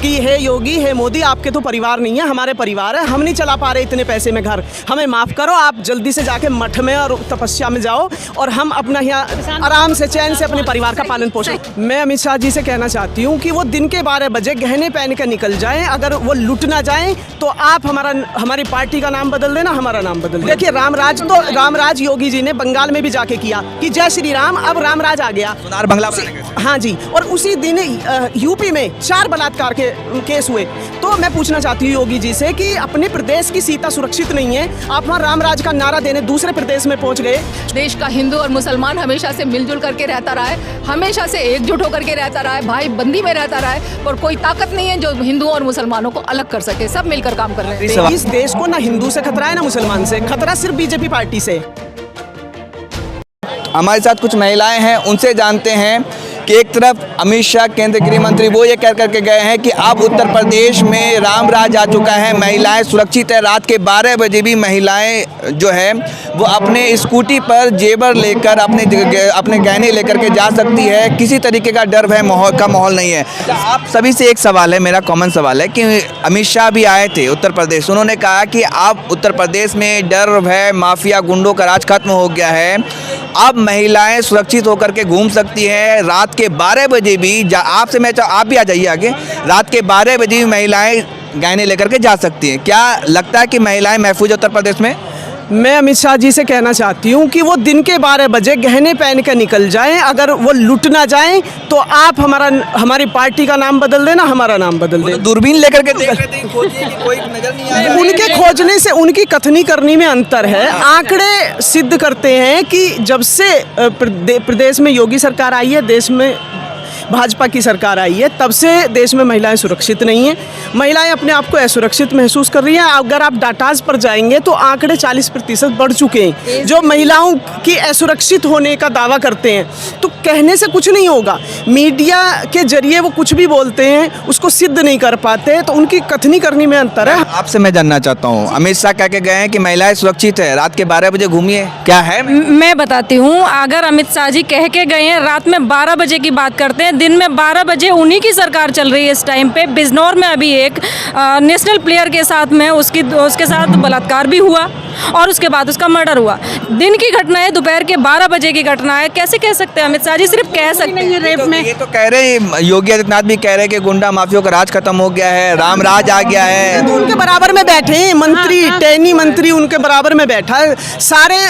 कि हे योगी, हे मोदी, आपके तो परिवार नहीं है, हमारे परिवार है, हम नहीं चला पा रहे इतने पैसे में घर, हमें माफ़ करो, आप जल्दी से जाके मठ में और तपस्या में जाओ और हम अपना यहाँ आराम से चैन से अपने परिवार का पालन पोषण। मैं अमित शाह जी से कहना चाहती हूँ कि वो दिन के 12 बजे गहने पहन के निकल जाएं, अगर वो लुट ना जाएं तो आप हमारी पार्टी का नाम बदल देना, हमारा नाम बदल देना। देखिए रामराज योगी जी ने बंगाल में भी जाके किया कि जय श्री राम, अब रामराज आ गया, सोनार बंगला हाँ जी। और उसी दिन यूपी में 4 बलात्कार के केस हुए। तो मैं पूछना चाहती हूँ योगी जी से कि अपने प्रदेश की सीता सुरक्षित नहीं है, आप वहाँ रामराज का नारा देने दूसरे प्रदेश में पहुँच गए। देश का हिंदू और मुसलमान हमेशा से मिलजुल करके रहता रहा है, हमेशा से एकजुट होकर के रहता रहा है, भाई बंदी में रहता रहा है, और कोई ताकत नहीं है जो हिंदुओं और मुसलमानों को अलग कर सके, सब मिलकर काम कर रहे हैं। इस देश को ना हिंदू से खतरा है ना मुसलमान से, खतरा सिर्फ बीजेपी पार्टी से। हमारे साथ कुछ महिलाएं हैं, उनसे जानते हैं कि एक तरफ अमित शाह केंद्रीय गृह मंत्री वो ये कह करके गए हैं कि अब उत्तर प्रदेश में राम राज आ चुका है, महिलाएं सुरक्षित है, रात के 12 बजे भी महिलाएं जो है वो अपने स्कूटी पर जेवर लेकर अपने गहने लेकर के जा सकती है, किसी तरीके का डर भय का माहौल नहीं है। आप सभी से एक सवाल है, मेरा कॉमन सवाल है कि अमित शाह भी आए थे उत्तर प्रदेश, उन्होंने कहा कि अब उत्तर प्रदेश में डर भय माफिया गुंडों का राज खत्म हो गया है, अब महिलाएं सुरक्षित होकर के घूम सकती हैं, रात के 12 बजे भी आपसे मैं आप भी आ जाइए आगे, रात के 12 बजे भी महिलाएं गहने लेकर के जा सकती हैं। क्या लगता है कि महिलाएं महफूज है उत्तर प्रदेश में? मैं अमित शाह जी से कहना चाहती हूँ कि वो दिन के 12 बजे गहने पहन के निकल जाएं, अगर वो लुट ना जाएं तो आप हमारी पार्टी का नाम बदल देना, हमारा नाम बदल देना। दूरबीन लेकर के कोई नजर नहीं आ रहा। उनके खोजने से उनकी कथनी करनी में अंतर है। आंकड़े सिद्ध करते हैं कि जब से प्रदेश में योगी सरकार आई है, देश में भाजपा की सरकार आई है, तब से देश में महिलाएं सुरक्षित नहीं हैं। महिलाएं अपने आप को असुरक्षित महसूस कर रही हैं। अगर आप डाटाज पर जाएंगे तो आंकड़े 40% बढ़ चुके हैं जो महिलाओं की असुरक्षित होने का दावा करते हैं। तो कहने से कुछ नहीं होगा, मीडिया के जरिए वो कुछ भी बोलते हैं, उसको सिद्ध नहीं कर पाते, तो उनकी कथनी करनी में अंतर है। आपसे मैं जानना चाहता हूँ, अमित शाह कह के गए हैं कि महिलाएं सुरक्षित है, रात के 12 बजे घूमिए, क्या है? मैं बताती हूँ, अगर अमित शाह जी कह के गए हैं रात में 12 बजे की बात करते हैं, दिन में 12 बजे उन्हीं की सरकार चल रही है इस टाइम पे। बिजनौर में अभी एक नेशनल प्लेयर के साथ में उसके साथ बलात्कार भी हुआ और उसके बाद उसका मर्डर हुआ। दिन की घटना है, दोपहर के 12 बजे की घटना है। कैसे कह सकते हैं अमित शाह जी? सिर्फ कह सकते हैं रेप में। ये तो कह रहे हैं, योगी आदित्यनाथ भी कह रहे हैं कि गुंडा माफियों का राज खत्म हो गया है, राम राज आ गया है। तो उनके बराबर में बैठे हैं मंत्री, टैनी मंत्री उनके बराबर में बैठा है। सारे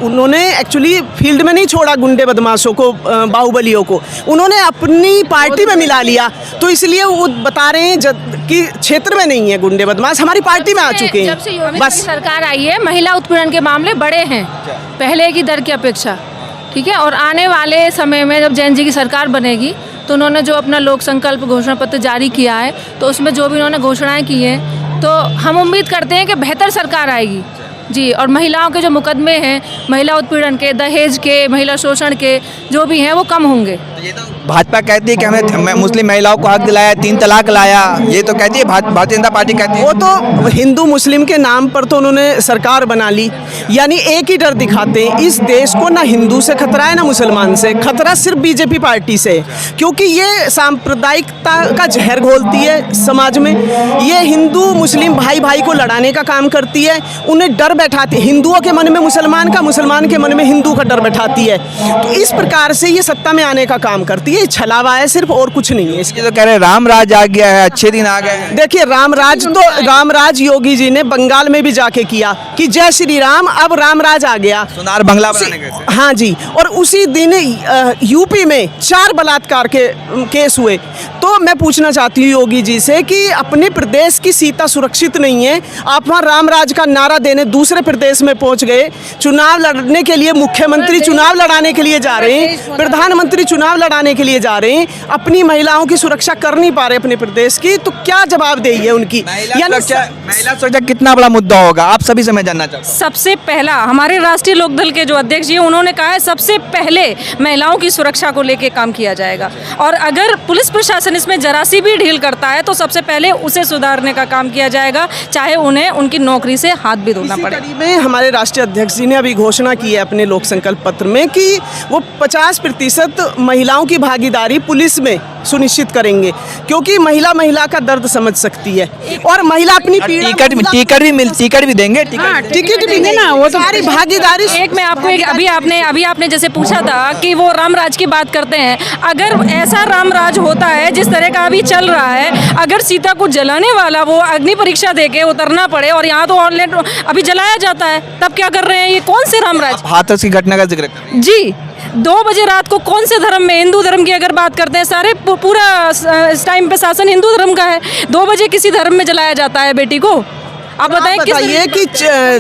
उन्होंने एक्चुअली फील्ड में नहीं छोड़ा गुंडे बदमाशों को, बाहुबलियों को, उन्होंने अपनी पार्टी में मिला लिया। तो इसलिए वो बता रहे हैं कि क्षेत्र में नहीं है गुंडे बदमाश, हमारी पार्टी में आ चुके हैं। जब से योगी बस सरकार आई है, महिला उत्पीड़न के मामले बढ़े हैं पहले की दर की अपेक्षा, ठीक है। और आने वाले समय में जब जैन जी की सरकार बनेगी तो उन्होंने जो अपना लोक संकल्प घोषणा पत्र जारी किया है, तो उसमें जो भी उन्होंने घोषणाएं की हैं, तो हम उम्मीद करते हैं कि बेहतर सरकार आएगी जी। और महिलाओं के जो मुकदमे हैं, महिला उत्पीड़न के, दहेज के, महिला शोषण के, जो भी हैं वो कम होंगे। भाजपा कहती है कि हमें मुस्लिम महिलाओं को हक दिलाया, 3 तलाक लाया, ये तो कहती है भारतीय जनता पार्टी कहती है। वो तो हिंदू मुस्लिम के नाम पर तो उन्होंने सरकार बना ली, यानी एक ही डर दिखाते हैं। इस देश को ना हिंदू से खतरा है ना मुसलमान से, खतरा सिर्फ बीजेपी पार्टी से, क्योंकि ये सांप्रदायिकता का जहर घोलती है समाज में। ये हिंदू मुस्लिम भाई भाई को लड़ाने का काम करती है, उन्हें डर बैठाती है, हिंदुओं के मन में मुसलमान का, मुसलमान के मन में हिंदू का डर बैठाती है। तो इस प्रकार से ये सत्ता में आने का काम करती है। ये छलावा है सिर्फ, और कुछ नहीं है। इसके तो कह रहे राम राज आ गया है, अच्छे दिन आ गए। देखिए रामराज योगी जी ने बंगाल में भी जाके किया कि जय श्री राम, अब रामराज आ गया, सोनार बंगला बनाने गए। हाँ जी। और उसी दिन यूपी में 4 बलात्कार के केस हुए। तो मैं पूछना चाहती हूँ योगी जी से कि अपने प्रदेश की सीता सुरक्षित नहीं है, आप वहाँ रामराज का नारा देने दूसरे प्रदेश में पहुँच गए। चुनाव लड़ने के लिए मुख्यमंत्री चुनाव लड़ाने के लिए जा रहे हैं, प्रधानमंत्री चुनाव लड़ाने के लिए जा रहे हैं, अपनी महिलाओं की सुरक्षा कर नहीं पा रहे अपने प्रदेश की, तो क्या जवाबदेही है उनकी? महिला सुरक्षा कितना बड़ा मुद्दा होगा, आप सभी से मैं जानना चाहता हूं। सबसे पहला हमारे राष्ट्रीय लोकदल के जो अध्यक्ष जी, उन्होंने कहा है सबसे पहले महिलाओं की सुरक्षा को लेकर काम किया जाएगा। और अगर पुलिस प्रशासन संविधान इसमें जरा सी भी ढील करता है तो सबसे पहले उसे सुधारने का काम किया जाएगा, चाहे उन्हें उनकी नौकरी से हाथ भी धोना इसी पड़े। कड़ी में हमारे राष्ट्रीय अध्यक्ष जी ने अभी घोषणा की है अपने लोक संकल्प पत्र में कि वो 50% महिलाओं की भागीदारी पुलिस में सुनिश्चित करेंगे, क्योंकि महिला का दर्द समझ सकती है और महिला अपनी पीड़ा टिकट भी देंगे। टिकट भी देना, वो तो सारी भागीदारी। एक मैं आपको एक अभी आपने जैसे पूछा था कि वो रामराज की बात करते हैं, अगर ऐसा रामराज होता है जिस तरह का अभी चल रहा है, अगर सीता को जलाने वाला वो अग्नि परीक्षा देके उतरना पड़े और यहाँ तो ऑनलाइन अभी जलाया जाता है, तब क्या कर रहे हैं? ये कौन से रामराज? हाथरस की घटना का जिक्र करें। जी, 2 बजे रात को कौन से धर्म में, हिंदू धर्म की अगर बात करते हैं, सारे पूरा इस टाइम पे शासन हिंदू धर्म का है, 2 बजे किसी धर्म में जलाया जाता है बेटी को? आप बताइए कि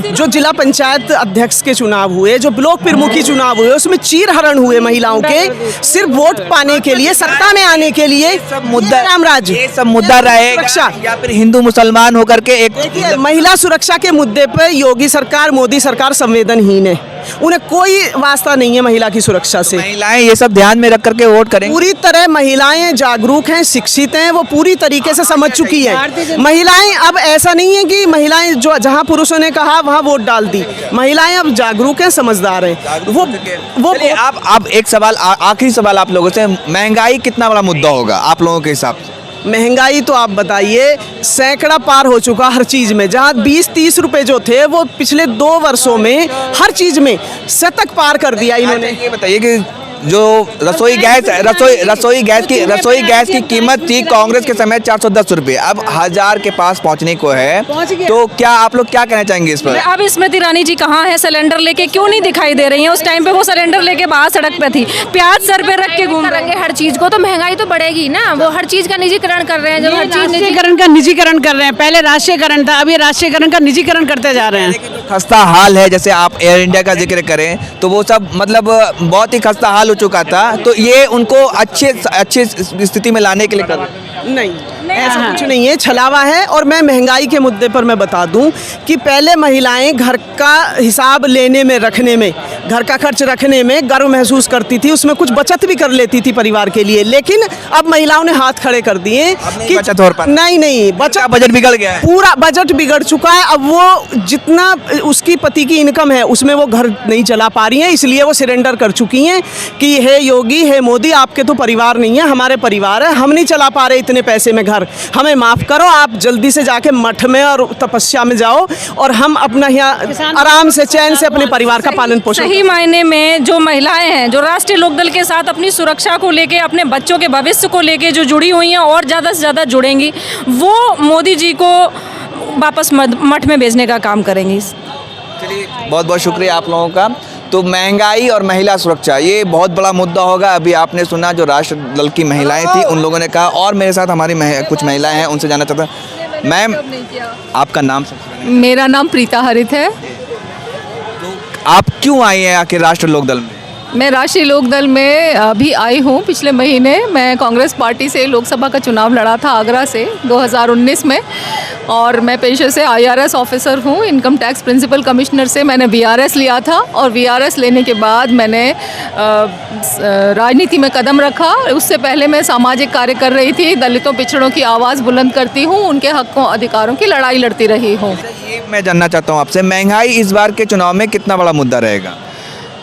जो जिला पंचायत अध्यक्ष के चुनाव हुए, जो ब्लॉक प्रमुखी चुनाव हुए, उसमें चीरहरण हुए महिलाओं के सिर्फ वोट पाने के लिए, सत्ता में आने के लिए। मुद्दा रामराज, ये सब मुद्दा रहेगा या फिर हिंदू मुसलमान होकर के एक देखिए, महिला सुरक्षा के मुद्दे पे योगी सरकार, मोदी सरकार संवेदनहीन है। उन्हें कोई वास्ता नहीं है महिला की सुरक्षा से। महिलाएं ये सब ध्यान में रख करके वोट करेंगे। पूरी तरह महिलाएं जागरूक हैं, शिक्षित हैं, वो पूरी तरीके से समझ चुकी हैं। महिलाएं अब ऐसा नहीं है कि महिलाएं जो जहां पुरुषों ने कहा वहां वोट डाल दी, महिलाएं अब जागरूक हैं, समझदार हैं। वो चलिए, आप एक सवाल, आखिरी सवाल आप लोगों से, महंगाई कितना बड़ा मुद्दा होगा आप लोगों के हिसाब से? महंगाई तो आप बताइए, सैकड़ा पार हो चुका हर चीज़ में। जहाँ 20-30 रुपए जो थे वो पिछले 2 वर्षों में हर चीज़ में शतक पार कर दिया इन्होंने। ये बताइए कि जो रसोई गैस की कीमत थी कांग्रेस के समय 410 रुपये, अब 1000 के पास पहुंचने को है, तो क्या आप लोग क्या कहना चाहेंगे इस पर? अब स्मृति ईरानी जी कहाँ है? सिलेंडर लेके क्यों नहीं दिखाई दे रही हैं? उस टाइम पे वो सिलेंडर लेके बाहर सड़क पे थी, प्याज सर पे रख के घूम करेंगे हर चीज को, तो महंगाई तो बढ़ेगी ना। वो हर चीज का निजीकरण कर रहे हैं, जब हर चीज राष्ट्रीयकरण का निजीकरण कर रहे हैं। पहले राष्ट्रीयकरण था, अभी राष्ट्रीयकरण का निजीकरण करते जा रहे हैं। खस्ता हाल है, जैसे आप एयर इंडिया का जिक्र करें तो वो सब मतलब बहुत ही खस्ता हाल हो चुका था, तो ये उनको अच्छे स्थिति में लाने के लिए कर नहीं, ऐसा कुछ नहीं है, छलावा है। और मैं महंगाई के मुद्दे पर मैं बता दूं कि पहले महिलाएं घर का हिसाब लेने में, रखने में, घर का खर्च रखने में गर्व महसूस करती थी, उसमें कुछ बचत भी कर लेती थी परिवार के लिए। लेकिन अब महिलाओं ने हाथ खड़े कर दिए कि बचत हो पाती। नहीं, बजट बिगड़ गया है, पूरा बजट बिगड़ चुका है। अब वो जितना उसकी पति की इनकम है उसमें वो घर नहीं चला पा रही हैं, इसलिए वो सरेंडर कर चुकी हैं कि हे योगी, हे मोदी, आपके तो परिवार नहीं है, हमारे परिवार है, हम नहीं चला पा रहे इतने पैसे में घर, हमें माफ़ करो, आप जल्दी से जाके मठ में और तपस्या में जाओ और हम अपना यहाँ आराम से, चैन से अपने परिवार का पालन पोषण। सही मायने में जो महिलाएं हैं, जो राष्ट्रीय लोकदल के साथ अपनी सुरक्षा को लेके, अपने बच्चों के भविष्य को लेके जो जुड़ी हुई हैं और ज़्यादा से ज़्यादा जुड़ेंगी, वो मोदी जी को वापस मठ में भेजने का काम करेंगी। चलिए, बहुत बहुत शुक्रिया आप लोगों का। तो महंगाई और महिला सुरक्षा ये बहुत बड़ा मुद्दा होगा। अभी आपने सुना जो राष्ट्र दल की महिलाएं थी उन लोगों ने कहा, और मेरे साथ हमारी कुछ महिलाएं हैं, उनसे जानना चाहता हूं। मैम, आपका नाम? मेरा नाम प्रीता हरित है। तो आप क्यों आई हैं आखिर राष्ट्र लोकदल में? मैं राष्ट्रीय लोकदल में अभी आई हूँ पिछले महीने। मैं कांग्रेस पार्टी से लोकसभा का चुनाव लड़ा था आगरा से 2019 में, और मैं पेशे से IRS ऑफिसर हूँ। इनकम टैक्स प्रिंसिपल कमिश्नर से मैंने VRS लिया था, और VRS लेने के बाद मैंने राजनीति में कदम रखा। उससे पहले मैं सामाजिक कार्य कर रही थी, दलितों पिछड़ों की आवाज़ बुलंद करती हूँ, उनके हकों अधिकारों की लड़ाई लड़ती रही हूँ। ये मैं जानना चाहता हूँ आपसे, महंगाई इस बार के चुनाव में कितना बड़ा मुद्दा रहेगा?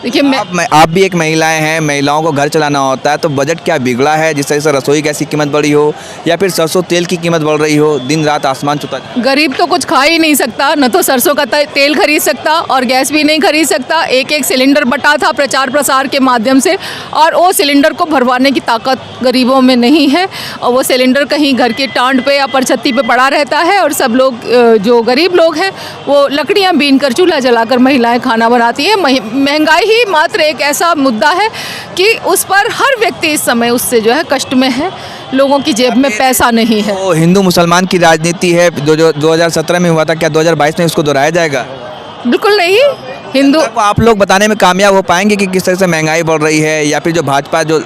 देखिए, आप भी एक महिलाएं हैं, महिलाओं को घर चलाना होता है, तो बजट क्या बिगड़ा है जिस तरह से रसोई गैस की कीमत बढ़ी हो या फिर सरसों तेल की कीमत बढ़ रही हो, दिन रात आसमान छूता है? गरीब तो कुछ खा ही नहीं सकता, न तो सरसों का तेल खरीद सकता और गैस भी नहीं खरीद सकता। एक सिलेंडर बटा था प्रचार प्रसार के माध्यम से, और वो सिलेंडर को भरवाने की ताकत गरीबों में नहीं है, और वो सिलेंडर कहीं घर की टांड पे या परछत्ती पे पड़ा रहता है, और सब लोग जो गरीब लोग हैं वो लकड़ियाँ बीन कर, चूल्हा जलाकर महिलाएं खाना बनाती हैं। महंगाई ही मात्र एक ऐसा मुद्दा है कि उस पर हर व्यक्ति इस समय उससे जो है कष्ट में है, लोगों की जेब में पैसा नहीं है। तो हिंदू मुसलमान की राजनीति है जो 2017 में हुआ था, क्या 2022 में उसको दोहराया जाएगा? बिल्कुल नहीं। हिंदू आप लोग बताने में कामयाब हो पाएंगे कि किस तरह से महंगाई बढ़ रही है, या फिर जो भाजपा जो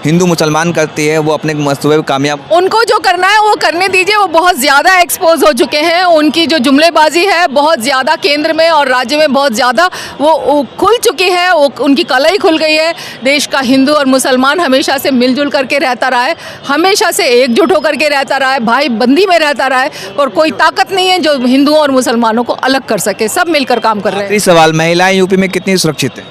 हिंदू मुसलमान करती है वो अपने मंसूबे में कामयाब। उनको जो करना है वो करने दीजिए। वो बहुत ज़्यादा एक्सपोज हो चुके हैं। उनकी जो जुमलेबाजी है बहुत ज़्यादा केंद्र में और राज्य में बहुत ज़्यादा वो खुल चुकी है। वो उनकी कलई खुल गई है। देश का हिंदू और मुसलमान हमेशा से मिलजुल करके रहता रहा है, हमेशा से एकजुट होकर के रहता रहा है, भाई बंदी में रहता रहा है और कोई ताकत नहीं है जो हिंदुओं और मुसलमानों को अलग कर सके। सब मिलकर काम कर रहे हैं। आखिरी सवाल, महिलाएं यूपी में कितनी सुरक्षित हैं?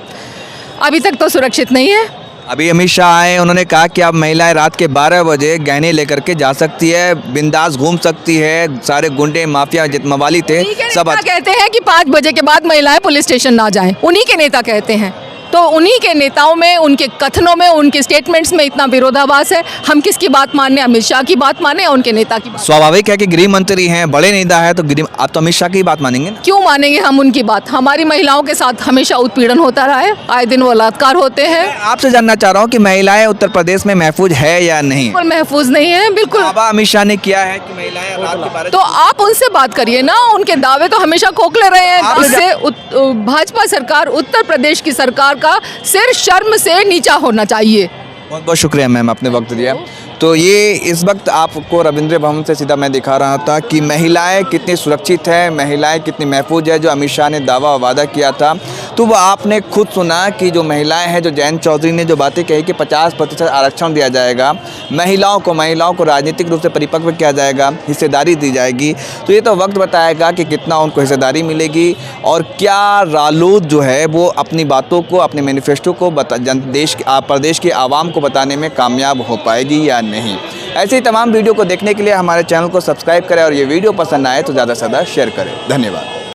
अभी तक तो सुरक्षित नहीं है। अभी अमित शाह आए, उन्होंने कहा कि अब महिलाएं रात के 12 बजे गहने लेकर के जा सकती है, बिंदास घूम सकती है, सारे गुंडे माफिया जितने मवाली थे सब। नेता कहते हैं कि 5 बजे के बाद महिलाएं पुलिस स्टेशन ना जाएं। उन्हीं के नेता कहते हैं। तो उन्हीं के नेताओं में, उनके कथनों में, उनके स्टेटमेंट्स में इतना विरोधाभास है। हम किसकी बात माने? अमित शाह की बात माने या उनके नेता की बात? स्वाभाविक है कि गृह मंत्री हैं, बड़े नेता है, तो आप तो अमित शाह की बात मानेंगे ना? क्यों मानेंगे हम उनकी बात? हमारी महिलाओं के साथ हमेशा उत्पीड़न होता रहा है, आए दिन बलात्कार होते हैं। आपसे जानना चाह रहा हूँ कि महिलाएं उत्तर प्रदेश में महफूज है या नहीं? बिल्कुल महफूज नहीं है, बिल्कुल। बाबा अमित शाह ने किया है कि महिलाएं रात के 12 तो आप उनसे बात करिए ना। उनके दावे तो हमेशा खोखले रहे हैं। इससे भाजपा सरकार, उत्तर प्रदेश की सरकार का सिर शर्म से नीचा होना चाहिए। बहुत बहुत शुक्रिया मैम, आपने वक्त दिया। तो ये इस वक्त आपको रविंद्र भवन से सीधा मैं दिखा रहा था कि महिलाएं कितनी सुरक्षित है, महिलाएं कितनी महफूज है, जो अमित शाह ने दावा वादा किया था। तो वो आपने खुद सुना कि जो महिलाएं हैं, जो जयंत चौधरी ने जो बातें कही कि 50% आरक्षण दिया जाएगा, महिलाओं को राजनीतिक रूप से परिपक्व किया जाएगा, हिस्सेदारी दी जाएगी। तो ये तो वक्त बताएगा कि कितना उनको हिस्सेदारी मिलेगी और क्या रालोद जो है वो अपनी बातों को, अपने मैनिफेस्टो को प्रदेश के आवाम को बताने में कामयाब हो पाएगी या नहीं। ऐसे ही तमाम वीडियो को देखने के लिए हमारे चैनल को सब्सक्राइब करें और ये वीडियो पसंद आए तो ज़्यादा से ज़्यादा शेयर करें। धन्यवाद।